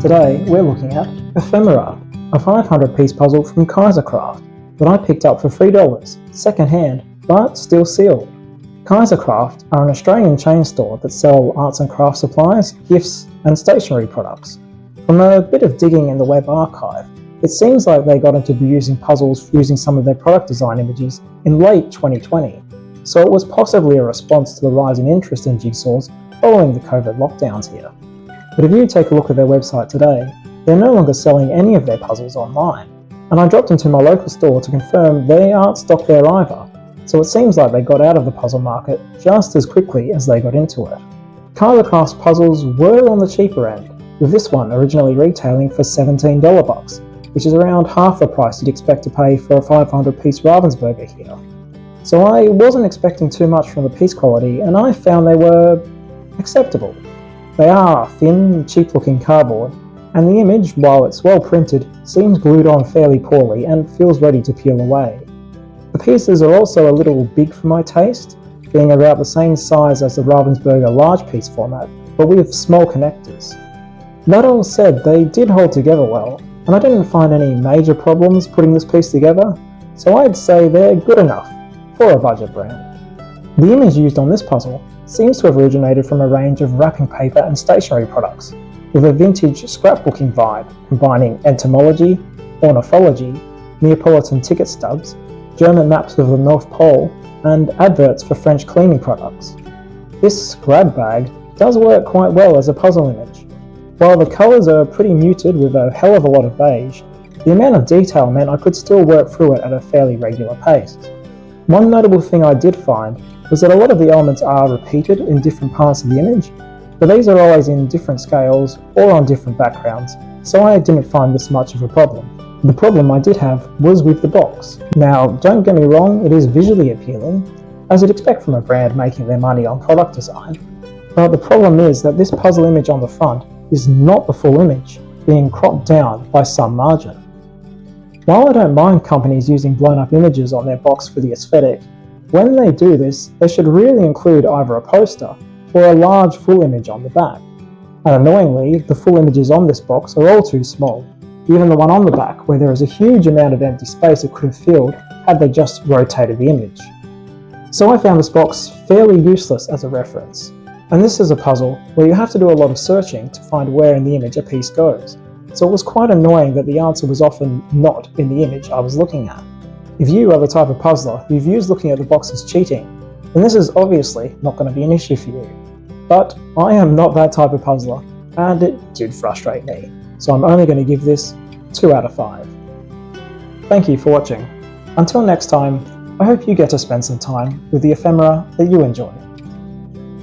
Today we're looking at Ephemera, a 500-piece puzzle from Kaisercraft that I picked up for $3, second-hand, but still sealed. Kaisercraft are an Australian chain store that sell arts and crafts supplies, gifts and stationery products. From a bit of digging in the web archive, it seems like they got into using puzzles using some of their product design images in late 2020, so it was possibly a response to the rise in interest in jigsaws following the COVID lockdowns here. But if you take a look at their website today, they're no longer selling any of their puzzles online, and I dropped into my local store to confirm they aren't stocked there either, so it seems like they got out of the puzzle market just as quickly as they got into it. Kaisercraft's puzzles were on the cheaper end, with this one originally retailing for $17 bucks, which is around half the price you'd expect to pay for a 500-piece Ravensburger here. So I wasn't expecting too much from the piece quality, and I found they were acceptable. They are thin, cheap-looking cardboard, and the image, while it's well printed, seems glued on fairly poorly and feels ready to peel away. The pieces are also a little big for my taste, being about the same size as the Ravensburger large piece format, but with small connectors. That all said, they did hold together well, and I didn't find any major problems putting this piece together, so I'd say they're good enough for a budget brand. The image used on this puzzle seems to have originated from a range of wrapping paper and stationery products, with a vintage scrapbooking vibe combining entomology, ornithology, Neapolitan ticket stubs, German maps of the North Pole, and adverts for French cleaning products. This grab bag does work quite well as a puzzle image. While the colours are pretty muted with a hell of a lot of beige, the amount of detail meant I could still work through it at a fairly regular pace. One notable thing I did find was that a lot of the elements are repeated in different parts of the image, but these are always in different scales or on different backgrounds, so I didn't find this much of a problem. The problem I did have was with the box. Now, don't get me wrong, it is visually appealing, as you'd expect from a brand making their money on product design, but the problem is that this puzzle image on the front is not the full image, being cropped down by some margin. While I don't mind companies using blown up images on their box for the aesthetic, when they do this, they should really include either a poster or a large full image on the back. And annoyingly, the full images on this box are all too small, even the one on the back where there is a huge amount of empty space it could have filled had they just rotated the image. So I found this box fairly useless as a reference, and this is a puzzle where you have to do a lot of searching to find where in the image a piece goes, so it was quite annoying that the answer was often not in the image I was looking at. If you are the type of puzzler who views looking at the box as cheating, then this is obviously not going to be an issue for you. But I am not that type of puzzler, and it did frustrate me, so I'm only going to give this 2 out of 5. Thank you for watching. Until next time, I hope you get to spend some time with the ephemera that you enjoy.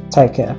Take care.